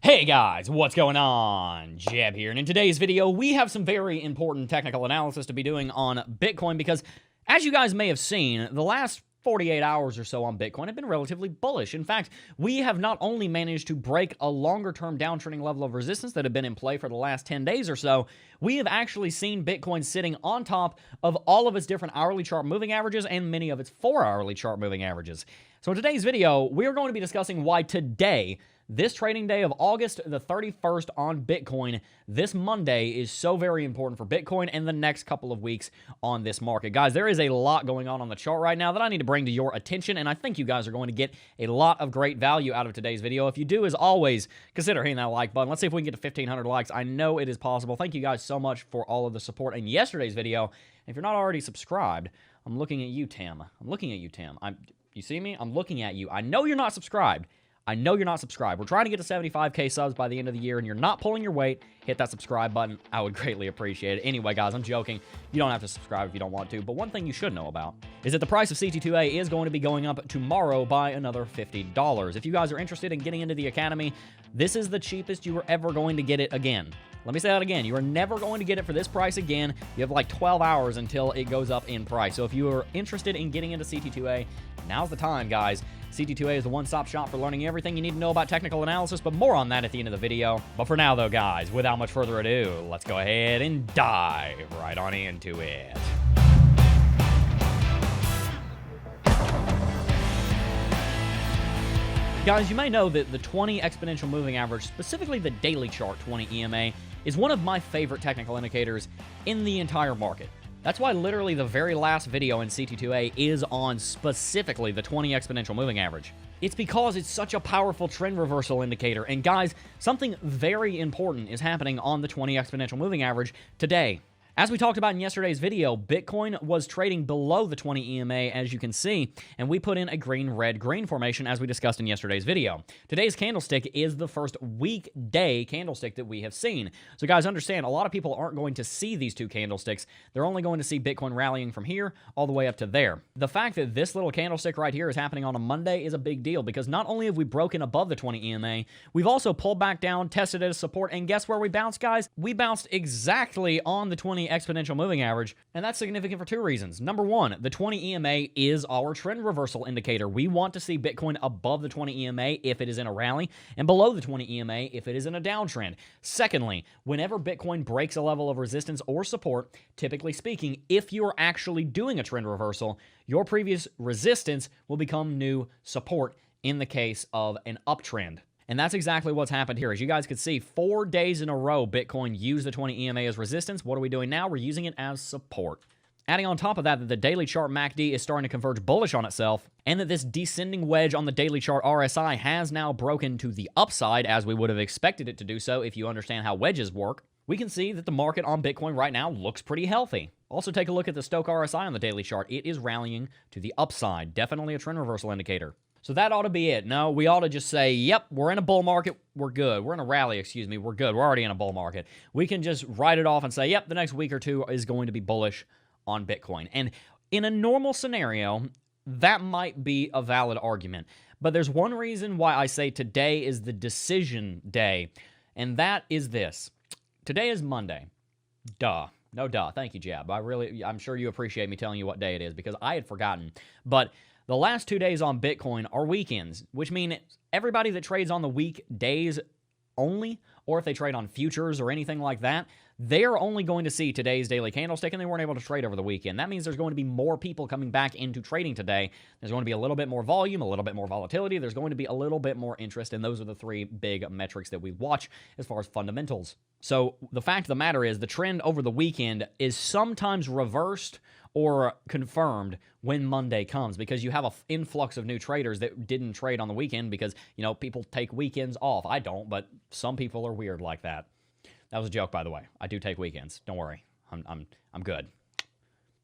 Hey guys, what's going on? Jeb here, and in today's video, we have some very important technical analysis to be doing on Bitcoin because, as you guys may have seen, the last 48 hours or so on Bitcoin have been relatively bullish. In fact, we have not only managed to break a longer-term downtrending level of resistance that had been in play for the last 10 days or so, we have actually seen Bitcoin sitting on top of all of its different hourly chart moving averages and many of its 4-hourly chart moving averages. So in today's video, we're going to be discussing why today, this trading day of August the 31st on Bitcoin, this Monday, is so very important for Bitcoin and the next couple of weeks on this market. Guys, there is a lot going on the chart right now that I need to bring to your attention, and I think you guys are going to get a lot of great value out of today's video. If you do, as always, consider hitting that like button. Let's see if we can get to 1,500 likes. I know it is possible. Thank you guys so much for all of the support in yesterday's video. If you're not already subscribed, I'm looking at you, Tim. I'm looking at you, Tim. You see me? I'm looking at you. I know you're not subscribed. I know you're not subscribed. We're trying to get to 75K subs by the end of the year, and you're not pulling your weight. Hit that subscribe button. I would greatly appreciate it. Anyway, guys, I'm joking. You don't have to subscribe if you don't want to, but one thing you should know about is that the price of CT2A is going to be going up tomorrow by another $50. If you guys are interested in getting into the Academy, this is the cheapest you are ever going to get it again. Let me say that again. You are never going to get it for this price again. You have like 12 hours until it goes up in price. So if you are interested in getting into CT2A, now's the time, guys. CT2A is the one-stop shop for learning everything you need to know about technical analysis, but more on that at the end of the video. But for now, though, guys, without much further ado, let's go ahead and dive right on into it. Guys, you may know that the 20 exponential moving average, specifically the daily chart 20 EMA, is one of my favorite technical indicators in the entire market. That's why literally the very last video in CT2A is on specifically the 20 exponential moving average. It's because it's such a powerful trend reversal indicator. And guys, something very important is happening on the 20 exponential moving average today. As we talked about in yesterday's video, Bitcoin was trading below the 20 EMA, as you can see, and we put in a green-red-green formation as we discussed in yesterday's video. Today's candlestick is the first weekday candlestick that we have seen. So guys, understand, a lot of people aren't going to see these two candlesticks. They're only going to see Bitcoin rallying from here all the way up to there. The fact that this little candlestick right here is happening on a Monday is a big deal because not only have we broken above the 20 EMA, we've also pulled back down, tested it as support, and guess where we bounced, guys? We bounced exactly on the 20 exponential moving average, and that's significant for two reasons. Number one, the 20 EMA is our trend reversal indicator. We want to see Bitcoin above the 20 EMA if it is in a rally, and below the 20 EMA if it is in a downtrend. Secondly, whenever Bitcoin breaks a level of resistance or support, typically speaking, if you're actually doing a trend reversal, your previous resistance will become new support in the case of an uptrend. And that's exactly what's happened here. As you guys could see, 4 days in a row, Bitcoin used the 20 EMA as resistance. What are we doing now? We're using it as support. Adding on top of that, the daily chart MACD is starting to converge bullish on itself, and that this descending wedge on the daily chart RSI has now broken to the upside, as we would have expected it to do so if you understand how wedges work. We can see that the market on Bitcoin right now looks pretty healthy. Also, take a look at the Stochh RSI on the daily chart. It is rallying to the upside. Definitely a trend reversal indicator. So that ought to be it. No, we ought to just say, yep, we're in a bull market, we're good. We're in a rally, excuse me, we're good. We're already in a bull market. We can just write it off and say, yep, the next week or two is going to be bullish on Bitcoin. And in a normal scenario, that might be a valid argument. But there's one reason why I say today is the decision day, and that is this. Today is Monday. Duh. No duh. Thank you, Jab. I'm sure you appreciate me telling you what day it is because I had forgotten. But the last 2 days on Bitcoin are weekends, which mean everybody that trades on the weekdays only, or if they trade on futures or anything like that, they are only going to see today's daily candlestick, and they weren't able to trade over the weekend. That means there's going to be more people coming back into trading today. There's going to be a little bit more volume, a little bit more volatility. There's going to be a little bit more interest, and those are the three big metrics that we watch as far as fundamentals. So the fact of the matter is the trend over the weekend is sometimes reversed or confirmed when Monday comes because you have an influx of new traders that didn't trade on the weekend because, you know, people take weekends off. I don't, but some people are weird like that. That was a joke, by the way. I do take weekends. Don't worry. I'm good.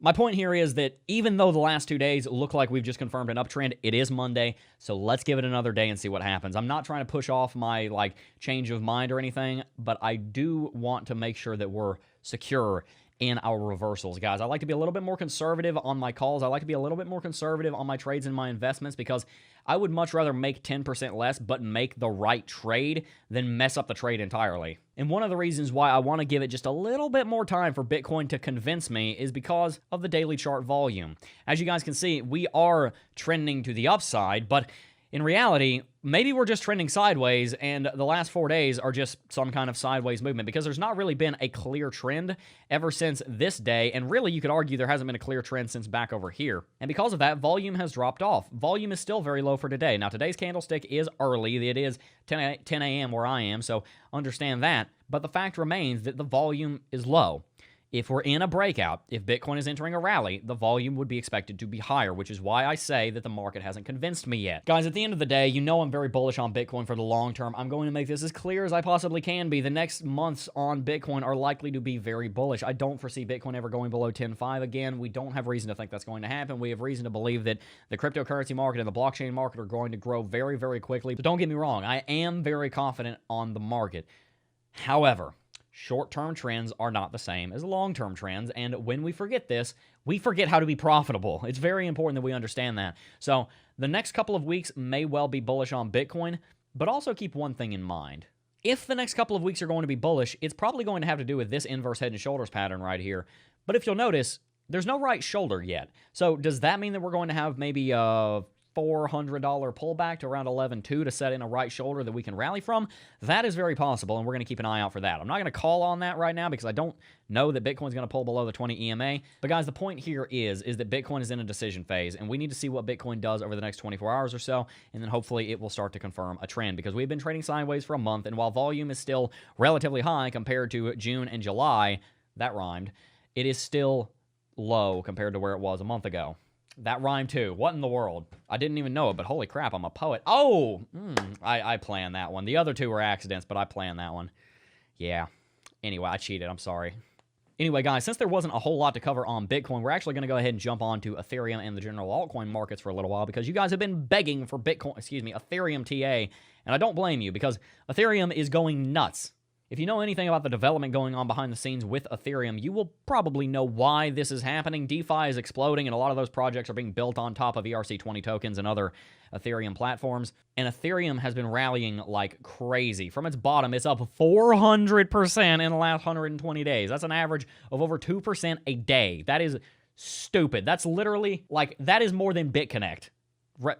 My point here is that even though the last 2 days look like we've just confirmed an uptrend, it is Monday, so let's give it another day and see what happens. I'm not trying to push off my change of mind or anything, but I do want to make sure that we're secure in our reversals, guys. I like to be a little bit more conservative on my calls. I like to be a little bit more conservative on my trades and my investments because I would much rather make 10% less but make the right trade than mess up the trade entirely. And one of the reasons why I want to give it just a little bit more time for Bitcoin to convince me is because of the daily chart volume. As you guys can see, we are trending to the upside, but in reality, maybe we're just trending sideways and the last 4 days are just some kind of sideways movement because there's not really been a clear trend ever since this day, and really you could argue there hasn't been a clear trend since back over here. And because of that, volume has dropped off. Volume is still very low for today. Now, today's candlestick is early. It is 10 a.m. where I am, so understand that. But the fact remains that the volume is low. If we're in a breakout, if Bitcoin is entering a rally, the volume would be expected to be higher, which is why I say that the market hasn't convinced me yet. Guys, at the end of the day, you know I'm very bullish on Bitcoin for the long term. I'm going to make this as clear as I possibly can be. The next months on Bitcoin are likely to be very bullish. I don't foresee Bitcoin ever going below 10.5 again. We don't have reason to think that's going to happen. We have reason to believe that the cryptocurrency market and the blockchain market are going to grow very, very quickly. But don't get me wrong, I am very confident on the market. However, short-term trends are not the same as long-term trends, and when we forget this, we forget how to be profitable. It's very important that we understand that. So the next couple of weeks may well be bullish on Bitcoin, but also keep one thing in mind. If the next couple of weeks are going to be bullish, it's probably going to have to do with this inverse head and shoulders pattern right here. But if you'll notice, there's no right shoulder yet. So does that mean that we're going to have maybe a $400 pullback to around 11.2 to set in a right shoulder that we can rally from? That is very possible, and we're going to keep an eye out for that. I'm not going to call on that right now because I don't know that Bitcoin's going to pull below the 20 EMA. But guys, the point here is that Bitcoin is in a decision phase, and we need to see what Bitcoin does over the next 24 hours or so, and then hopefully it will start to confirm a trend because we've been trading sideways for a month, and while volume is still relatively high compared to June and July, that rhymed, it is still low compared to where it was a month ago. That rhymed too. What in the world? I didn't even know it, but holy crap, I'm a poet. Oh! I planned that one. The other two were accidents, but I planned that one. Yeah. Anyway, I cheated. I'm sorry. Anyway, guys, since there wasn't a whole lot to cover on Bitcoin, we're actually going to go ahead and jump on to Ethereum and the general altcoin markets for a little while because you guys have been begging for Ethereum TA, and I don't blame you because Ethereum is going nuts. If you know anything about the development going on behind the scenes with Ethereum, you will probably know why this is happening. DeFi is exploding, and a lot of those projects are being built on top of ERC20 tokens and other Ethereum platforms. And Ethereum has been rallying like crazy. From its bottom, it's up 400% in the last 120 days. That's an average of over 2% a day. That is stupid. That's literally, that is more than BitConnect.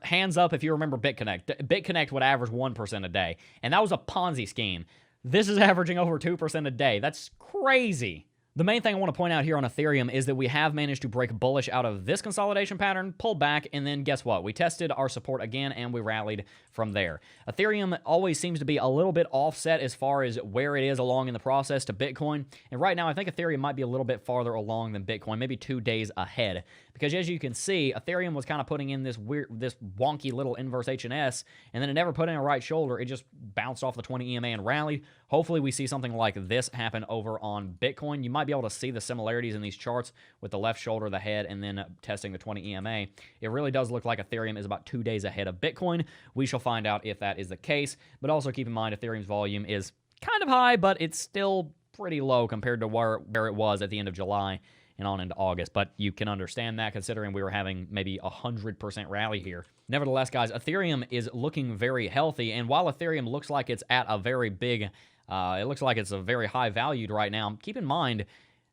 Hands up if you remember BitConnect. BitConnect would average 1% a day, and that was a Ponzi scheme. This is averaging over 2% a day. That's crazy. The main thing I want to point out here on Ethereum is that we have managed to break bullish out of this consolidation pattern, pull back, and then guess what? We tested our support again, and we rallied from there. Ethereum always seems to be a little bit offset as far as where it is along in the process to Bitcoin. And right now, I think Ethereum might be a little bit farther along than Bitcoin, maybe 2 days ahead. Because as you can see, Ethereum was kind of putting in this wonky little inverse HNS, and then it never put in a right shoulder. It just bounced off the 20 EMA and rallied. Hopefully, we see something like this happen over on Bitcoin. You might be able to see the similarities in these charts with the left shoulder, the head, and then testing the 20 EMA. It really does look like Ethereum is about 2 days ahead of Bitcoin. We shall find out if that is the case, but also keep in mind Ethereum's volume is kind of high, but it's still pretty low compared to where it was at the end of July and on into August. But you can understand that considering we were having maybe 100% rally here. Nevertheless, guys, Ethereum is looking very healthy, and while Ethereum looks like it's at a very big, it looks like it's a very high valued right now, keep in mind,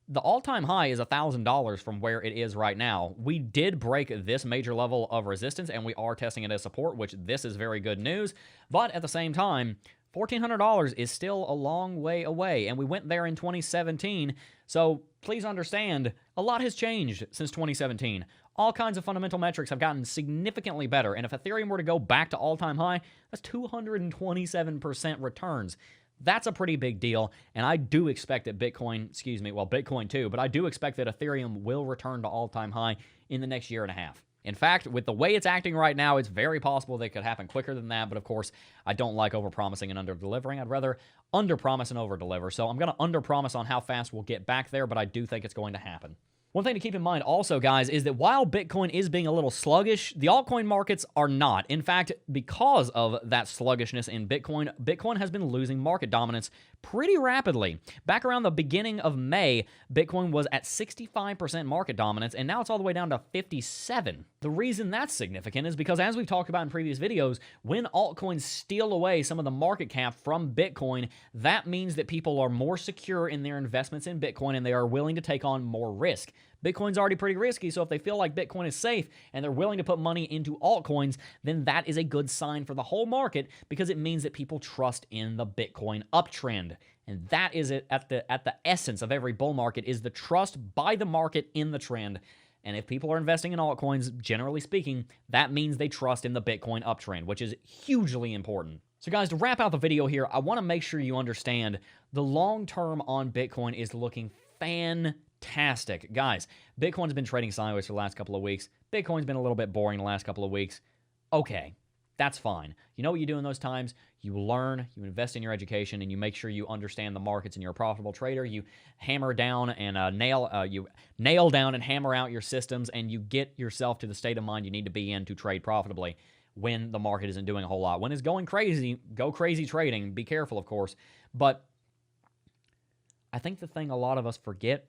the all-time high is $1,000 from where it is right now. We did break this major level of resistance, and we are testing it as support, which this is very good news. But at the same time, $1,400 is still a long way away, and we went there in 2017. So please understand, a lot has changed since 2017. All kinds of fundamental metrics have gotten significantly better, and if Ethereum were to go back to all-time high, that's 227% returns. That's a pretty big deal, and I do expect that Bitcoin too, but I do expect that Ethereum will return to all-time high in the next year and a half. In fact, with the way it's acting right now, it's very possible that it could happen quicker than that, but of course, I don't like overpromising and under-delivering. I'd rather underpromise and over-deliver, so I'm going to under-promise on how fast we'll get back there, but I do think it's going to happen. One thing to keep in mind also, guys, is that while Bitcoin is being a little sluggish, the altcoin markets are not. In fact, because of that sluggishness in Bitcoin, Bitcoin has been losing market dominance pretty rapidly. Back around the beginning of May, Bitcoin was at 65% market dominance, and now it's all the way down to 57%. The reason that's significant is because, as we've talked about in previous videos, when altcoins steal away some of the market cap from Bitcoin, that means that people are more secure in their investments in Bitcoin and they are willing to take on more risk. Bitcoin's already pretty risky, so if they feel like Bitcoin is safe and they're willing to put money into altcoins, then that is a good sign for the whole market because it means that people trust in the Bitcoin uptrend. And that is it at the essence of every bull market, is the trust by the market in the trend. And if people are investing in altcoins, generally speaking, that means they trust in the Bitcoin uptrend, which is hugely important. So guys, to wrap out the video here, I want to make sure you understand the long term on Bitcoin is looking fantastic. Guys, Bitcoin's been trading sideways for the last couple of weeks. Bitcoin's been a little bit boring the last couple of weeks. Okay, that's fine. You know what you do in those times? You learn, you invest in your education, and you make sure you understand the markets and you're a profitable trader. You hammer down and nail down and hammer out your systems, and you get yourself to the state of mind you need to be in to trade profitably when the market isn't doing a whole lot. When it's going crazy, go crazy trading. Be careful, of course. But I think the thing a lot of us forget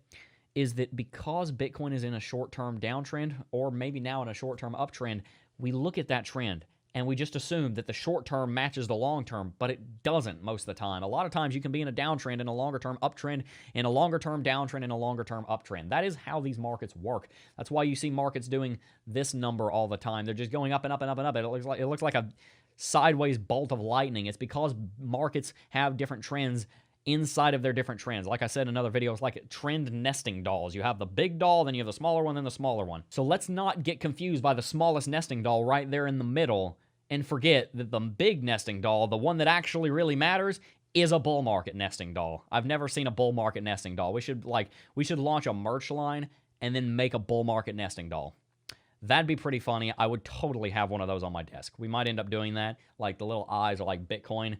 is that because Bitcoin is in a short-term downtrend, or maybe now in a short-term uptrend, we look at that trend and we just assume that the short-term matches the long-term, but it doesn't most of the time. A lot of times you can be in a downtrend, in a longer-term uptrend, in a longer-term downtrend, in a longer-term uptrend. That is how these markets work. That's why you see markets doing this number all the time. They're just going up and up and up and up. It looks like a sideways bolt of lightning. It's because markets have different trends inside of their different trends. Like I said in another video, it's like trend nesting dolls. You have the big doll, then you have the smaller one, then the smaller one. So let's not get confused by the smallest nesting doll right there in the middle and forget that the big nesting doll, the one that actually really matters, is a bull market nesting doll. I've never seen a bull market nesting doll. We should launch a merch line and then make a bull market nesting doll. That'd be pretty funny. I would totally have one of those on my desk. We might end up doing that. Like the little eyes are like Bitcoin,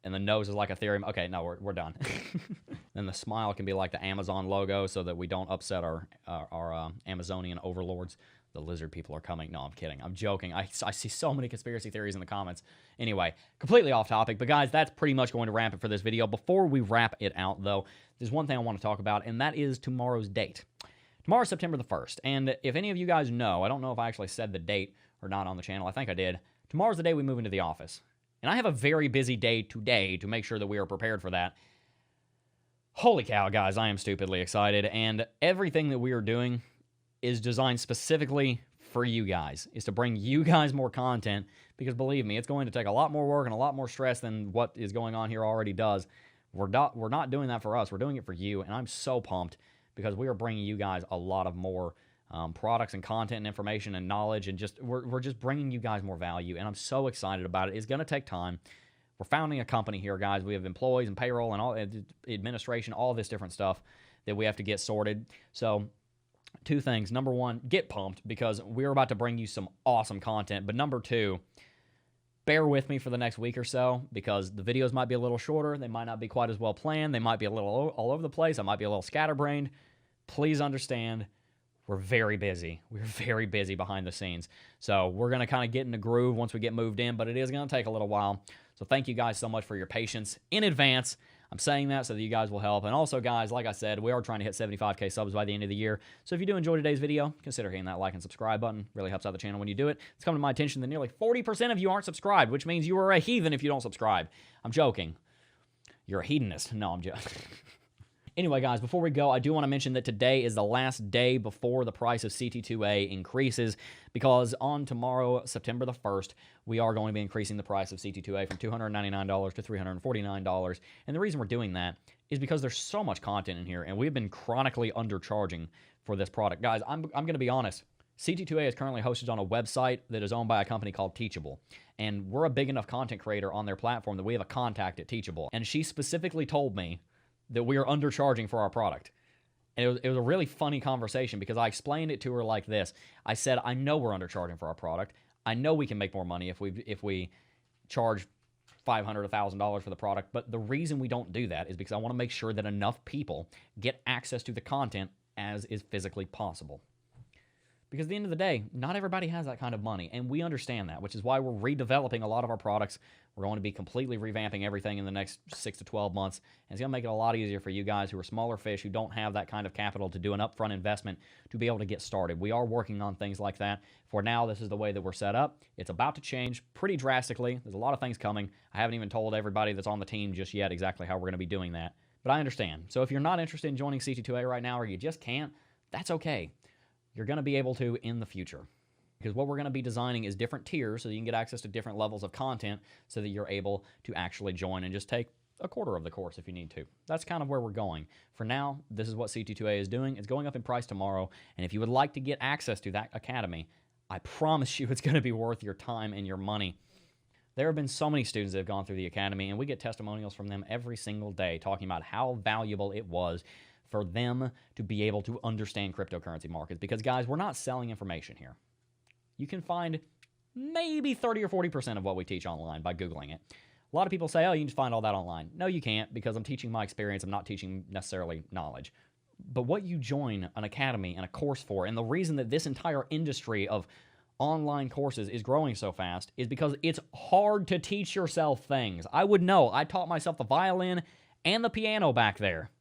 and the nose is like Ethereum. Okay, no, we're done. Then the smile can be like the Amazon logo so that we don't upset our Amazonian overlords. The lizard people are coming. No, I'm kidding. I'm joking. I see so many conspiracy theories in the comments. Anyway, completely off topic. But guys, that's pretty much going to wrap it for this video. Before we wrap it out, though, there's one thing I want to talk about, and that is tomorrow's date. Tomorrow's September the 1st. And if any of you guys know, I don't know if I actually said the date or not on the channel. I think I did. Tomorrow's the day we move into the office. And I have a very busy day today to make sure that we are prepared for that. Holy cow, guys, I am stupidly excited. And everything that we are doing is designed specifically for you guys, is to bring you guys more content, because believe me, it's going to take a lot more work and a lot more stress than what is going on here already does. We're not doing that for us. We're doing it for you, and I'm so pumped because we are bringing you guys a lot of more products and content and information and knowledge, and we're just bringing you guys more value, and I'm so excited about it. It's going to take time. We're founding a company here, guys. We have employees and payroll and all administration, all this different stuff that we have to get sorted. So two things. Number one, get pumped because we're about to bring you some awesome content. But number two, bear with me for the next week or so because the videos might be a little shorter. They might not be quite as well planned. They might be a little all over the place. I might be a little scatterbrained. Please understand, we're very busy. We're very busy behind the scenes. So we're going to kind of get in the groove once we get moved in, but it is going to take a little while. So thank you guys so much for your patience in advance. I'm saying that so that you guys will help. And also, guys, like I said, we are trying to hit 75K subs by the end of the year. So if you do enjoy today's video, consider hitting that like and subscribe button. Really helps out the channel when you do it. It's come to my attention that nearly 40% of you aren't subscribed, which means you are a heathen if you don't subscribe. I'm joking. You're a hedonist. No, I'm joking. Anyway, guys, before we go, I do want to mention that today is the last day before the price of CT2A increases, because on tomorrow, September the 1st, we are going to be increasing the price of CT2A from $299 to $349. And the reason we're doing that is because there's so much content in here, and we've been chronically undercharging for this product. Guys, I'm going to be honest. CT2A is currently hosted on a website that is owned by a company called Teachable. And we're a big enough content creator on their platform that we have a contact at Teachable. And she specifically told me that we are undercharging for our product. And it was a really funny conversation because I explained it to her like this. I said, I know we're undercharging for our product. I know we can make more money if we charge $500, $1,000 for the product. But the reason we don't do that is because I want to make sure that enough people get access to the content as is physically possible. Because at the end of the day, not everybody has that kind of money, and we understand that, which is why we're redeveloping a lot of our products. We're going to be completely revamping everything in the next 6 to 12 months, and it's going to make it a lot easier for you guys who are smaller fish, who don't have that kind of capital to do an upfront investment to be able to get started. We are working on things like that. For now, this is the way that we're set up. It's about to change pretty drastically. There's a lot of things coming. I haven't even told everybody that's on the team just yet exactly how we're going to be doing that, but I understand. So if you're not interested in joining CT2A right now, or you just can't, that's okay. You're going to be able to in the future. Because what we're going to be designing is different tiers so that you can get access to different levels of content so that you're able to actually join and just take a quarter of the course if you need to. That's kind of where we're going. For now, this is what CT2A is doing. It's going up in price tomorrow, and if you would like to get access to that academy, I promise you it's going to be worth your time and your money. There have been so many students that have gone through the academy, and we get testimonials from them every single day talking about how valuable it was for them to be able to understand cryptocurrency markets. Because, guys, we're not selling information here. You can find maybe 30 or 40% of what we teach online by Googling it. A lot of people say, oh, you can just find all that online. No, you can't, because I'm teaching my experience. I'm not teaching necessarily knowledge. But what you join an academy and a course for, and the reason that this entire industry of online courses is growing so fast, is because it's hard to teach yourself things. I would know. I taught myself the violin and the piano back there.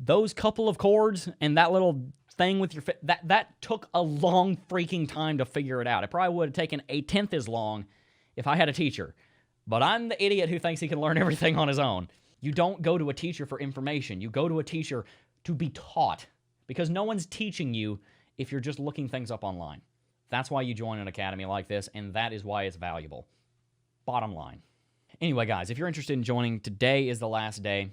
Those couple of chords and that little thing with your that took a long freaking time to figure it out. It probably would have taken 1/10 as long if I had a teacher. But I'm the idiot who thinks he can learn everything on his own. You don't go to a teacher for information. You go to a teacher to be taught, because no one's teaching you if you're just looking things up online. That's why you join an academy like this, and that is why it's valuable. Bottom line. Anyway, guys, if you're interested in joining, today is the last day.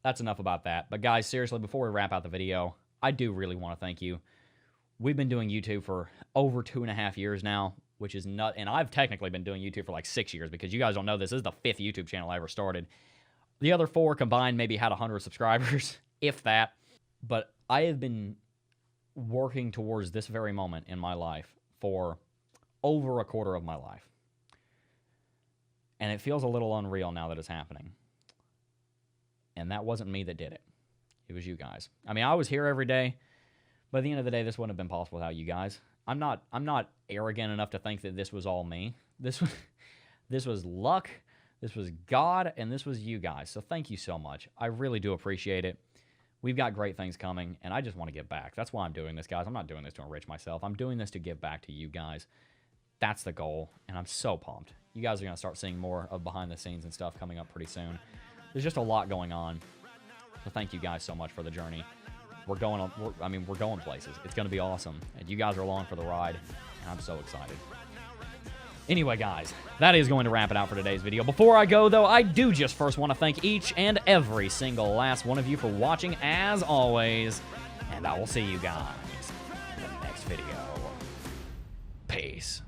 That's enough about that. But guys, seriously, before we wrap out the video, I do really want to thank you. We've been doing YouTube for over 2.5 years now, which is nuts. And I've technically been doing YouTube for like 6 years, because you guys don't know this. This is the 5th YouTube channel I ever started. The other 4 combined maybe had 100 subscribers, if that. But I have been working towards this very moment in my life for over a quarter of my life. And it feels a little unreal now that it's happening. And that wasn't me that did it. It was you guys. I mean, I was here every day, but at the end of the day, this wouldn't have been possible without you guys. I'm not arrogant enough to think that this was all me. This was luck, this was God, and this was you guys. So thank you so much. I really do appreciate it. We've got great things coming, and I just want to give back. That's why I'm doing this, guys. I'm not doing this to enrich myself. I'm doing this to give back to you guys. That's the goal, and I'm so pumped. You guys are going to start seeing more of behind the scenes and stuff coming up pretty soon. There's just a lot going on. So thank you guys so much for the journey. We're going places. It's going to be awesome. And you guys are along for the ride. And I'm so excited. Anyway, guys, that is going to wrap it out for today's video. Before I go, though, I do just first want to thank each and every single last one of you for watching, as always. And I will see you guys in the next video. Peace.